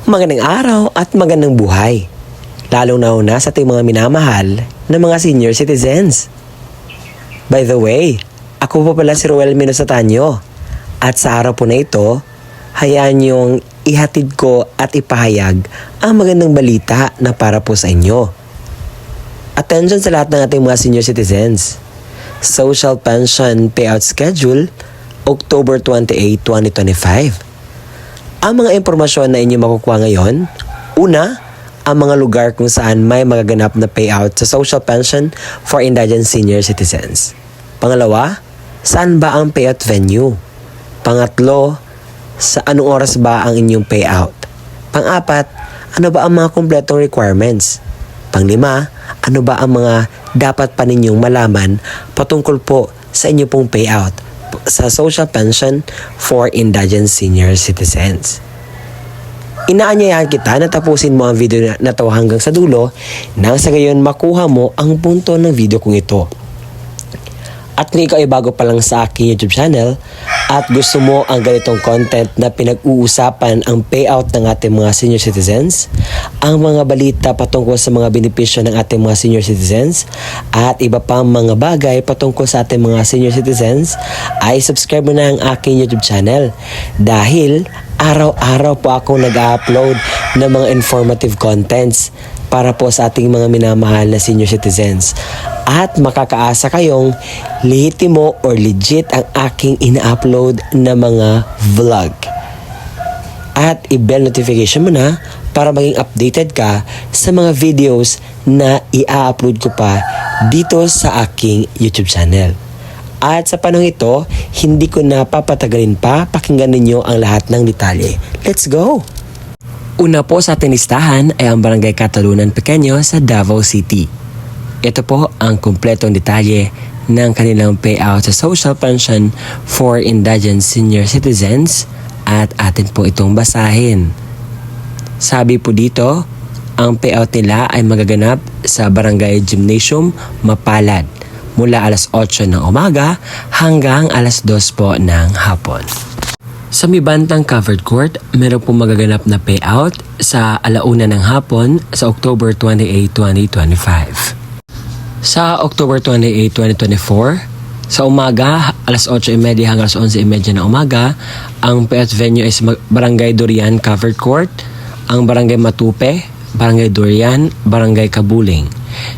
Magandang araw at magandang buhay. Lalong nauna sa ating mga minamahal na mga senior citizens. By the way, ako po pala si Roel Minosatanyo. At sa araw po na ito, hayaan niyong ihatid ko at ipahayag ang magandang balita na para po sa inyo. Attention sa lahat ng ating mga senior citizens. Social Pension Payout Schedule, October 28, 2025. Ang mga impormasyon na inyo makukuha ngayon, una, ang mga lugar kung saan may magaganap na payout sa social pension for indigent senior citizens. Pangalawa, saan ba ang payout venue? Pangatlo, sa anong oras ba ang inyong payout? Pang-apat, ano ba ang mga kumpletong requirements? Panglima, ano ba ang mga dapat pa ninyong malaman patungkol po sa inyong pong payout sa social pension for indigent senior citizens. Inaanyayahan kita na tapusin mo ang video na to hanggang sa dulo nang sa gayon makuha mo ang punto ng video kong ito. At kung ikaw ay bago pa lang sa aking YouTube channel at gusto mo ang ganitong content na pinag-uusapan ang payout ng ating mga senior citizens, ang mga balita patungkol sa mga benepisyo ng ating mga senior citizens at iba pang mga bagay patungkol sa ating mga senior citizens, ay subscribe mo na ang aking YouTube channel dahil araw-araw po akong nag-upload ng mga informative contents para po sa ating mga minamahal na senior citizens. At makakaasa kayong lehitimo or legit ang aking ina-upload na mga vlog. At i-bell notification mo na para maging updated ka sa mga videos na i-upload ko pa dito sa aking YouTube channel. At sa panahon ito, hindi ko na papatagalin pa, pakinggan ninyo ang lahat ng detalye. Let's go! Una po sa ating listahan ay ang Barangay Katalunan Pequeño sa Davao City. Ito po ang kumpletong detalye ng kanilang payout sa social pension for indigent senior citizens at atin po itong basahin. Sabi po dito, ang payout nila ay magaganap sa Barangay Gymnasium, Mapalad mula alas 8 ng umaga hanggang alas 2 po ng hapon. Sa Mibantang Covered Court, meron pong magaganap na payout sa alauna ng hapon sa October 28, 2025. Sa October 28, 2024, sa umaga, alas 8:30 hanggang alas 11:30 ng umaga, ang payout venue is Barangay Durian Covered Court, ang Barangay Matupe, Barangay Durian, Barangay Kabuling.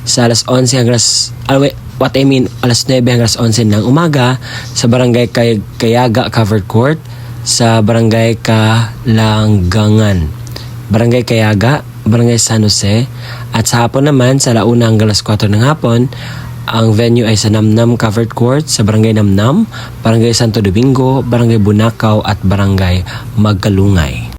Sa alas 11 hanggang alas 9 hanggang alas 11 ng umaga, sa Barangay Kayaga Covered Court, sa Barangay Kalanggangan, Barangay Kayaga, Barangay San Jose, at sa hapon naman sa alauna hanggang alas 4 ng hapon, ang venue ay sa Namnam Covered Court, sa Barangay Namnam, Barangay Santo Domingo, Barangay Bunakaw at Barangay Magkalungay.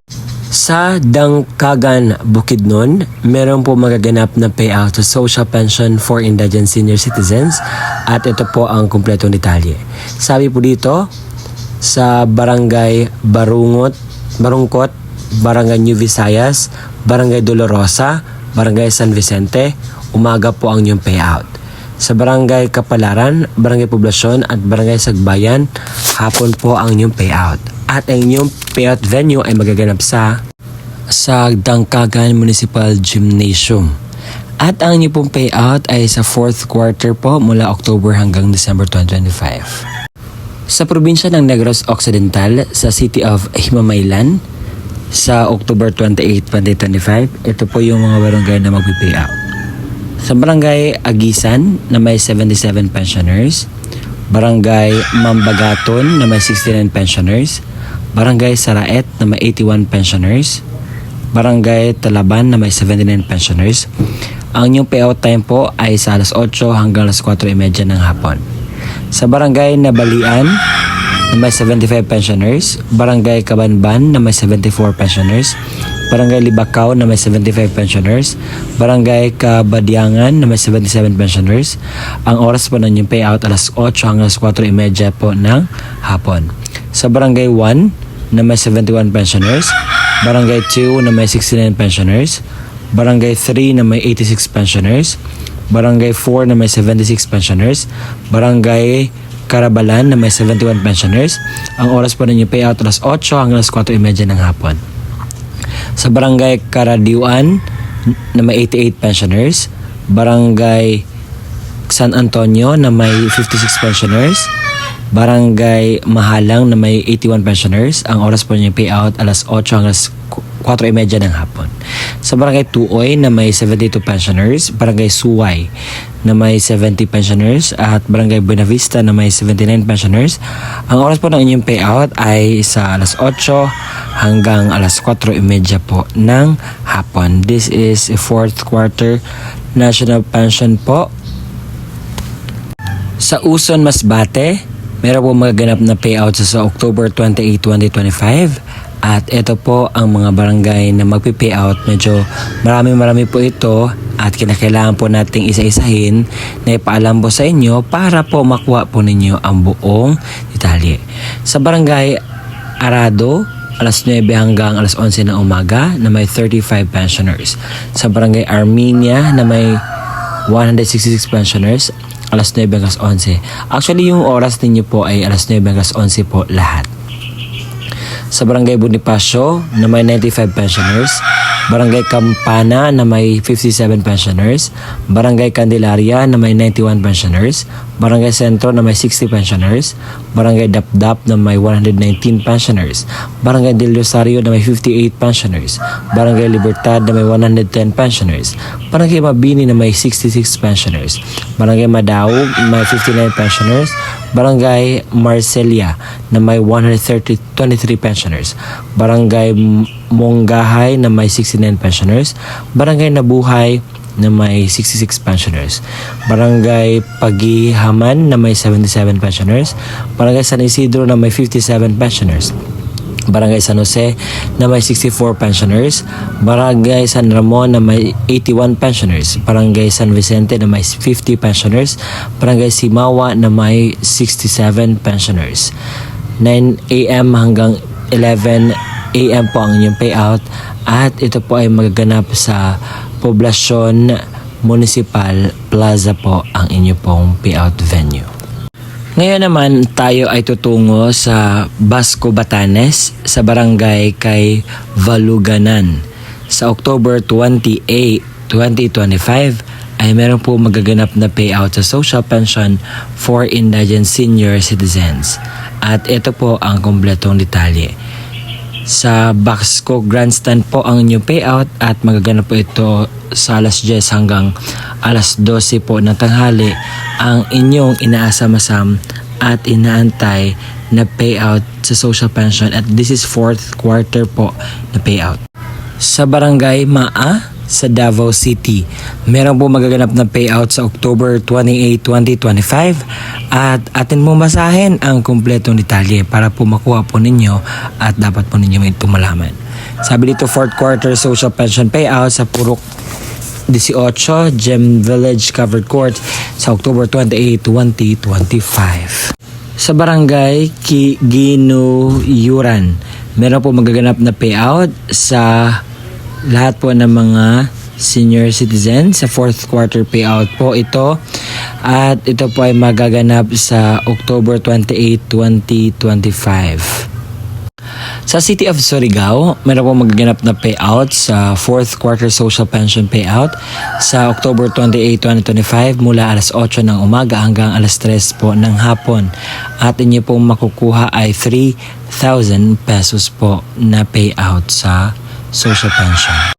Sa Dangkagan, Bukidnon, meron po magaganap na payout sa social pension for indigent senior citizens at ito po ang kumpletong detalye. Sabi po dito, sa Barangay Barungkot, Barangay New Visayas, Barangay Dolorosa, Barangay San Vicente, umaga po ang inyong payout. Sa Barangay Kapalaran, Barangay Poblasyon at Barangay Sagbayan, hapon po ang inyong payout. At ang inyong payout venue ay magaganap sa Dangkagan Municipal Gymnasium. At ang inyong pong payout ay sa 4th quarter po mula October hanggang December 2025. Sa probinsya ng Negros Occidental sa City of Himamaylan sa October 28, 2025, ito po yung mga barangay na magpipayout. Sa Barangay Agisan na may 77 pensioners, Barangay Mambagaton na may 69 pensioners, Barangay Saraet na may 81 pensioners, Barangay Talaban na may 79 pensioners. Ang inyong payout time po ay sa alas 8 hanggang alas 4:30 ng hapon. Sa Barangay Nabalian na may 75 pensioners, Barangay Kabanban na may 74 pensioners, Barangay Libakaw na may 75 pensioners, Barangay Kabadyangan na may 77 pensioners. Ang oras po na yung payout alas 8 hanggang alas 4:30 po ng hapon. Sa Barangay 1 na may 71 pensioners, Barangay 2 na may 69 pensioners, Barangay 3 na may 86 pensioners, Barangay 4 na may 76 pensioners, Barangay Karabalan na may 71 pensioners. Ang oras po ninyo payout alas 8 hanggang alas 4:30 ng hapon. Sa Barangay Karadiuan na may 88 pensioners, Barangay San Antonio na may 56 pensioners, Barangay Mahalang na may 81 pensioners. Ang oras po niya payout alas 8 hanggang 4:30 ng hapon. Sa Barangay Tuoy na may 72 pensioners, Barangay Suway na may 70 pensioners at Barangay Buenavista na may 79 pensioners. Ang oras po ng inyong payout ay sa alas 8 hanggang alas 4:30 po ng hapon. This is a fourth quarter national pension po. Sa Uson, Masbate, meron po magaganap na payout sa October 28, 2025. At ito po ang mga barangay na magpipayout. Medyo marami po ito at kinakailangan po nating isa-isahin na ipaalam po sa inyo para po makuha po ninyo ang buong detalye. Sa Barangay Arado, alas 9 hanggang alas 11 ng umaga na may 35 pensioners. Sa Barangay Armenia na may 166 pensioners, alas 9 hanggang alas 11. Actually, yung oras ninyo po ay alas 9 hanggang alas 11 po lahat. Sa Barangay Bonifacio na may 95 pensioners, Barangay Campana na may 57 pensioners, Barangay Candelaria na may 91 pensioners, Barangay Sentro na may 60 pensioners, Barangay Dapdap na may 119 pensioners, Barangay Del Rosario na may 58 pensioners, Barangay Libertad na may 110 pensioners, Barangay Mabini na may 66 pensioners, Barangay Madaog na may 59 pensioners, Barangay Marcelia na may 23 pensioners, Barangay Monggahay na may 69 pensioners, Barangay Nabuhay na may 66 pensioners, Barangay Pagihaman na may 77 pensioners, Barangay San Isidro na may 57 pensioners, Barangay San Jose na may 64 pensioners, Barangay San Ramon na may 81 pensioners, Barangay San Vicente na may 50 pensioners, Barangay Simawa na may 67 pensioners. 9 a.m. hanggang 11 a.m. po ang inyong payout at ito po ay magaganap sa Poblacion Municipal Plaza po ang inyong pong payout venue. Ngayon naman tayo ay tutungo sa Basco Batanes sa barangay kay Valuganan. Sa October 28, 2025 ay meron po magaganap na payout sa social pension for indigent senior citizens. At ito po ang kompletong detalye. Sa Basco Grandstand po ang inyong payout at magaganap po ito sa alas 10 hanggang alas 12 po ng tanghali ang inyong inaasam-asam at inaantay na payout sa social pension at this is fourth quarter po na payout. Sa Barangay Maa sa Davao City, meron po magaganap na payout sa October 28, 2025 at atin mo basahin ang kumpletong detalye para po makuha po ninyo at dapat po ninyo may tumalaman. Sabi dito, fourth quarter social pension payout sa Purok 18, Gem Village Covered Court sa October 28, 2025. Sa Barangay Ginuyuran, meron po magaganap na payout sa lahat po ng mga senior citizens sa fourth quarter payout po ito at ito po ay magaganap sa October 28, 2025. Sa City of Surigao, meron po magaganap na payout sa fourth quarter social pension payout sa October 28, 2025 mula alas 8 ng umaga hanggang alas 3 po ng hapon. At inyo pong makukuha ay 3,000 pesos po na payout sa social pension.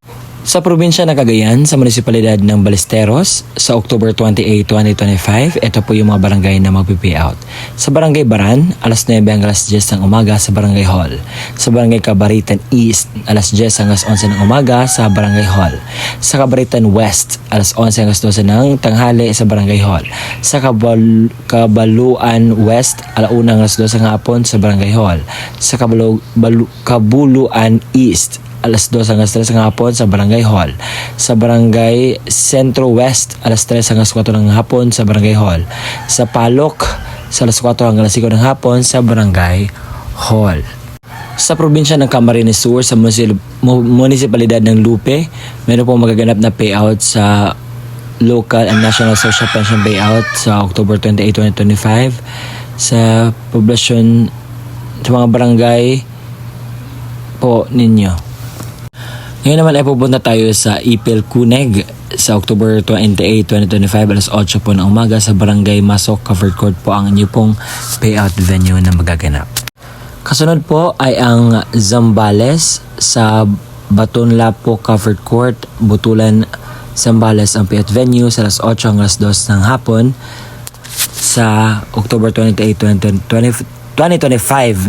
Sa probinsya ng Cagayan, sa munisipalidad ng Ballesteros, sa October 28, 2025, ito po yung mga barangay na magpipayout. Sa Barangay Baran, alas 9 hanggang alas 10 ng umaga sa Barangay Hall. Sa Barangay Cabaritan East, alas 10 hanggang alas 11 ng umaga sa Barangay Hall. Sa Cabaritan West, alas 11 hanggang alas 12 ng tanghali sa Barangay Hall. Sa Kabaluan West, alauna hanggang alas 12 ng hapon sa Barangay Hall. Sa Kabuluan East, alas 2 hanggang 3 ng hapon sa Barangay Hall. Sa Barangay Centro West, alas 3 hanggang 4 ng hapon sa Barangay Hall. Sa Palok, sa alas 4 hanggang alas 5 ng hapon sa Barangay Hall. Sa probinsya ng Camarines Sur, sa munisipalidad ng Lupe, meron pong magaganap na payout sa local and national social pension payout sa October 28, 2025 sa poblasyon sa mga barangay po ninyo. Ngayon naman ay pupunta tayo sa Ipil Cuneg sa October 28, 2025 alas 8 po ng umaga sa Barangay Masok Covered Court po ang inyo pong payout venue na magaganap. Kasunod po ay ang Zambales sa Batonlapo Covered Court, Butulan, Zambales ang payout venue sa alas 8 hanggang alas 2 ng hapon sa October 28, 2025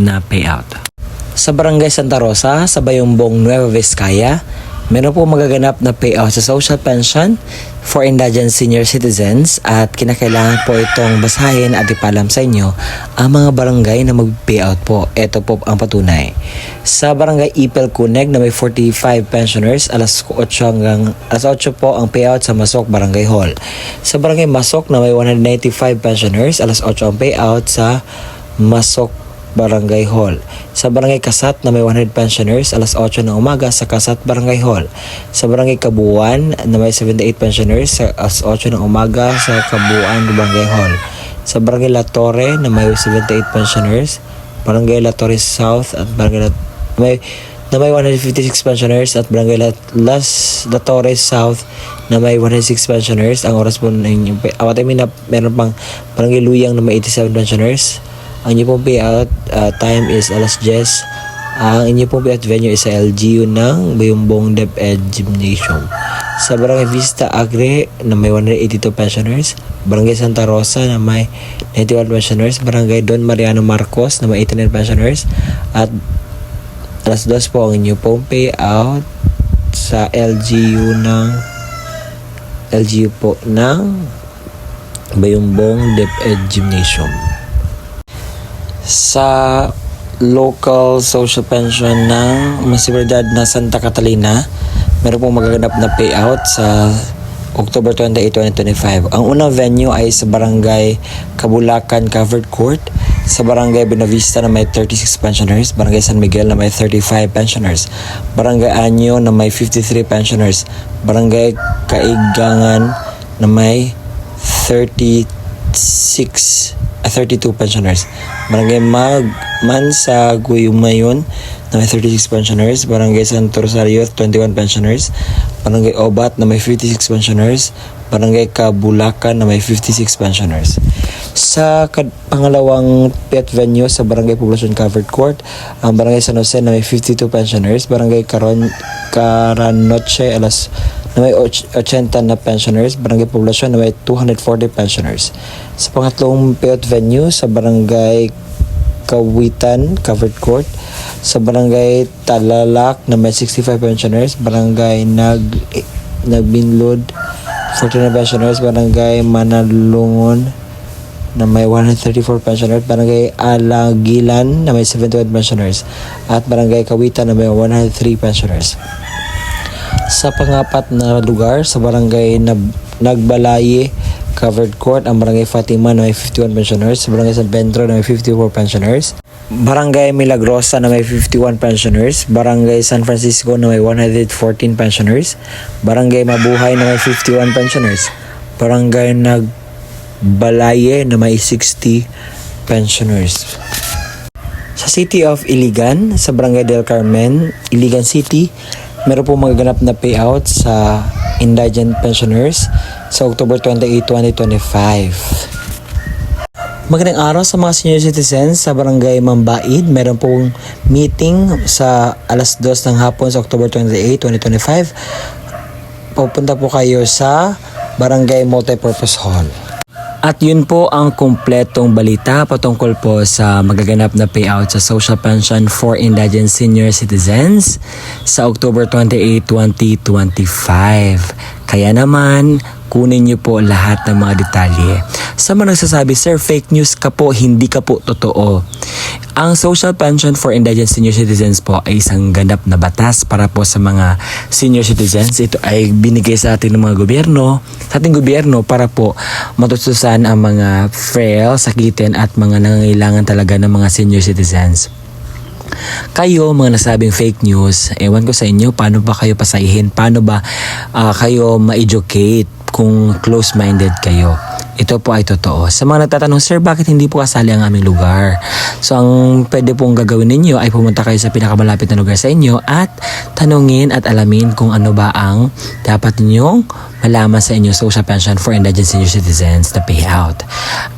na payout. Sa Barangay Santa Rosa, sa Bayumbong, Nueva Vizcaya, meron po magaganap na payout sa social pension for indigent senior citizens at kinakailangan po itong basahin at ipalam sa inyo ang mga barangay na mag-payout po. Ito po ang patunay. Sa Barangay Ipil Cuneg na may 45 pensioners, alas 8 hanggang alas 8 po ang payout sa Masok Barangay Hall. Sa Barangay Masok na may 195 pensioners, alas 8 ang payout sa Masok Barangay Hall. Sa Barangay Kasat na may 100 pensioners, alas 8 ng umaga sa Kasat Barangay Hall. Sa Barangay Kabuuan na may 78 pensioners, alas 8 ng umaga sa Kabuuan Barangay Hall. Sa Barangay La Torre na may 78 pensioners, Barangay La Torre South at Barangay na may 156 pensioners at Barangay La Torre South na may 106 pensioners. Ang oras po ninyo, meron pang Barangay Luyang na may 87 pensioners. Ang inyo pong payout time is alas 10. Ang inyo pong payout venue is sa LGU ng Bayumbong DepEd Gymnasium. Sa Barangay Vista Agre na may 182 pensioners, Barangay Santa Rosa na may 91 pensioners, Barangay Don Mariano Marcos na may 89 pensioners, at alas 2 po ang inyo pong payout sa LGU po ng Bayumbong DepEd Gymnasium. Sa local social pension ng munisipalidad na Santa Catalina, meron pong magaganap na payout sa October 28, 2025. Ang unang venue ay sa Barangay Kabulacan Covered Court, sa Barangay Benavista na may 36 pensioners, Barangay San Miguel na may 35 pensioners, Barangay Anyo na may 53 pensioners, Barangay Kaigangan na may 32 pensioners, Barangay Mansa Guyumayon na may 36 pensioners, Barangay Santo Rosario 21 pensioners, Barangay Obat na may 56 pensioners, Barangay Kabulacan na may 56 pensioners. Sa pangalawang pet venue sa Barangay Poblacion Covered Court, ang Barangay San Jose na may 52 pensioners, Barangay Caranoche na may 80 na pensioners, Barangay Poblacion na may 240 pensioners. Sa pangatlong pet venue sa Barangay Kawitan Covered Court, sa Barangay Talalak na may 65 pensioners, Barangay Nagbinlod 49 pensioners, Barangay Manalungon na may 134 pensioners, Barangay Alagilan na may 71 pensioners, at Barangay Kawitan na may 103 pensioners. Sa pangapat na lugar, sa Barangay Nagbalaye Covered Court, ang Barangay Fatima na may 51 pensioners, Barangay San Pedro na may 54 pensioners, Barangay Milagrosa na may 51 pensioners, Barangay San Francisco na may 114 pensioners, Barangay Mabuhay na may 51 pensioners, Barangay Nagbalaye na may 60 pensioners. Sa City of Iligan, sa Barangay Del Carmen, Iligan City, meron po magaganap na payout sa indigent pensioners sa October 28, 2025. Magandang araw sa mga senior citizens sa Barangay Mambaid. Meron pong meeting sa alas 2 ng hapon sa October 28, 2025. Pupunta po kayo sa Barangay Multipurpose Hall. At yun po ang kumpletong balita patungkol po sa magaganap na payout sa social pension for indigent senior citizens sa October 28, 2025. Kaya naman, kunin niyo po lahat ng mga detalye. Sa mga nagsasabi, sir, fake news ka po, hindi ka po totoo. Ang social pension for indigent senior citizens po ay isang ganap na batas para po sa mga senior citizens. Ito ay binigay sa ating ng mga gobyerno, sa ating gobyerno para po matustusan ang mga frail, sakitin at mga nangangailangan talaga ng mga senior citizens. Kayo, mga nasabing fake news, ewan ko sa inyo, paano ba kayo pasahin? Paano ba kayo ma-educate kung close-minded kayo? ito po ay totoo. Sa mga nagtatanong, sir, bakit hindi po kasali ang aming lugar? So, ang pwede pong gagawin ninyo ay pumunta kayo sa pinakamalapit na lugar sa inyo at tanungin at alamin kung ano ba ang dapat ninyong malaman sa inyong social pension for indigent senior citizens na payout.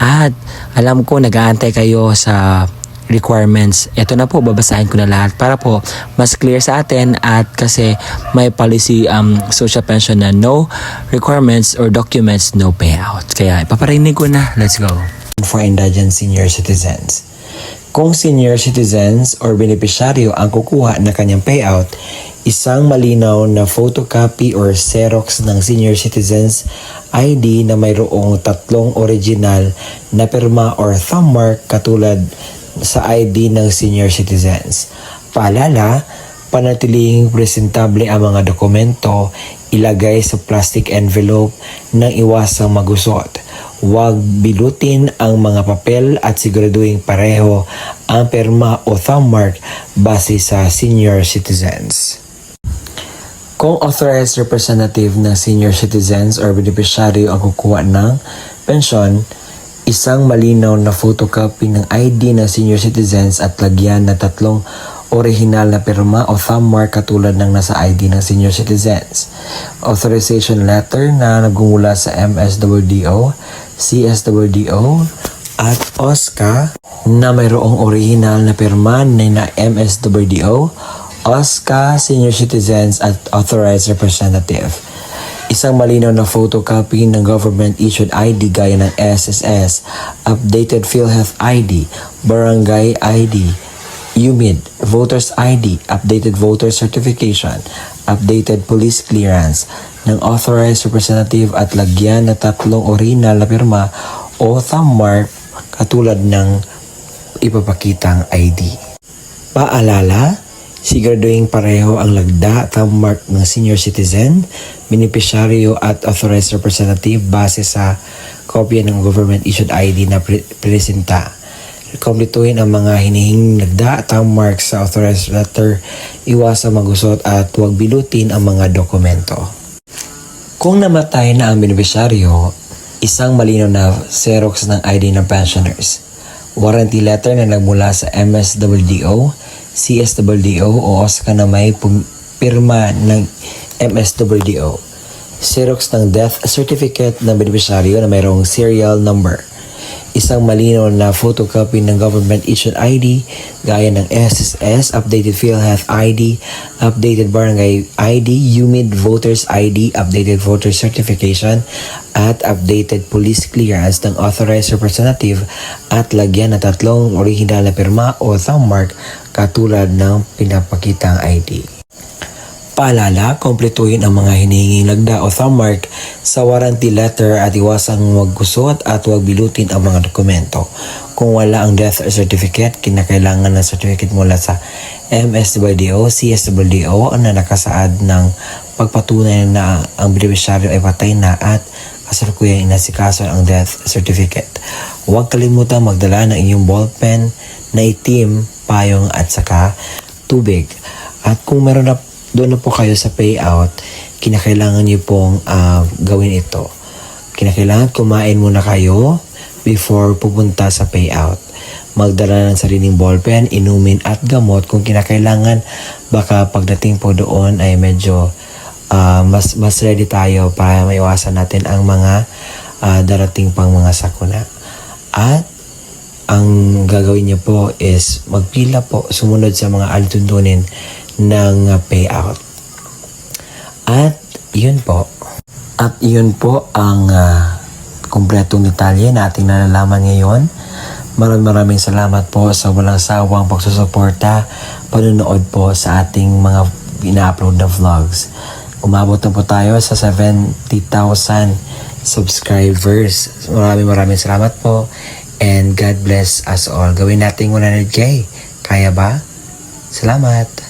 At alam ko, nag-aantay kayo sa requirements. Ito na po, babasahin ko na lahat para po mas clear sa atin at kasi may policy social pension na no requirements or documents, no payout. Kaya ipaparinig ko na. Let's go. For indigent senior citizens. Kung senior citizens or benepisyaryo ang kukuha ng kanyang payout, isang malinaw na photocopy or Xerox ng senior citizens ID na mayroong 3 original na pirma or thumb mark katulad sa ID ng senior citizens. Paalala, panatiling presentable ang mga dokumento, ilagay sa plastic envelope nang iwasang magusot. Huwag bilutin ang mga papel at siguraduhin pareho ang pirma o thumb mark base sa senior citizens. Kung authorized representative ng senior citizens or beneficiaryo ang kukuha ng pensyon, isang malinaw na photocopy ng ID ng senior citizens at lagyan na 3 original na pirma o thumb mark katulad ng nasa ID ng senior citizens. Authorization letter na nagmumula sa MSWDO, CSWDO at OSCA na mayroong original na pirma na MSWDO, OSCA, senior citizens at authorized representative. Isang malinaw na photocopy ng government-issued ID gaya ng SSS, updated PhilHealth ID, Barangay ID, UMID, Voters ID, updated voter certification, updated police clearance ng authorized representative at lagyan na 3 original na pirma o thumb mark katulad ng ipapakitang ID. Paalala, siguraduhin pareho ang lagda at thumb mark ng senior citizen, beneficiaryo at authorized representative base sa kopya ng government-issued ID na presenta. Komplituhin ang mga hinihinging lagda at thumb mark sa authorized letter, iwasang magusot at huwag bilutin ang mga dokumento. Kung namatay na ang beneficiaryo, isang malinaw na Xerox ng ID ng pensioners, warranty letter na nagmula sa MSWDO, CSWDO o OSCA na may pirma ng MSWDO. Xerox ng death certificate ng beneficiaryo na mayroong serial number. Isang malinaw na photocopy ng government-issued ID gaya ng SSS, updated PhilHealth ID, updated Barangay ID, UMID Voters ID, updated voter certification, at updated police clearance ng authorized representative at lagyan ng 3 original na pirma o thumb mark katulad ng pinapakitang ID. Paalala, kompletuhin ang mga hinihinging lagda o thumb mark sa warranty letter at iwasang maggusot at huwag bilutin ang mga dokumento. Kung wala ang death certificate, kinakailangan ng certificate mula sa MSWDO, CSWDO na nakasaad ng pagpatunay na ang beneficiaryo ay patay na at kasalukuyang inasikaso ang death certificate. Huwag kalimutang magdala ng inyong ballpen na itim, payong at saka tubig. At kung meron na doon na po kayo sa payout, kinakailangan niyo pong gawin ito. Kinakailangan kumain muna kayo before pupunta sa payout. Magdala ng sariling ballpen, inumin at gamot kung kinakailangan. Baka pagdating po doon ay medyo mas ready tayo para maiwasan natin ang mga darating pang mga sakuna. At ang gagawin niyo po is magpila po, sumunod sa mga alituntunin ng payout. At yun po. At yun po ang kumpletong detalye na ating nalalaman ngayon. Maraming salamat po sa walang sawang pagsusuporta, panonood po sa ating mga ina-upload na vlogs. Umabot na po tayo sa 70,000 subscribers. Maraming salamat po and God bless us all. Gawin natin 100K. Kaya ba? Salamat!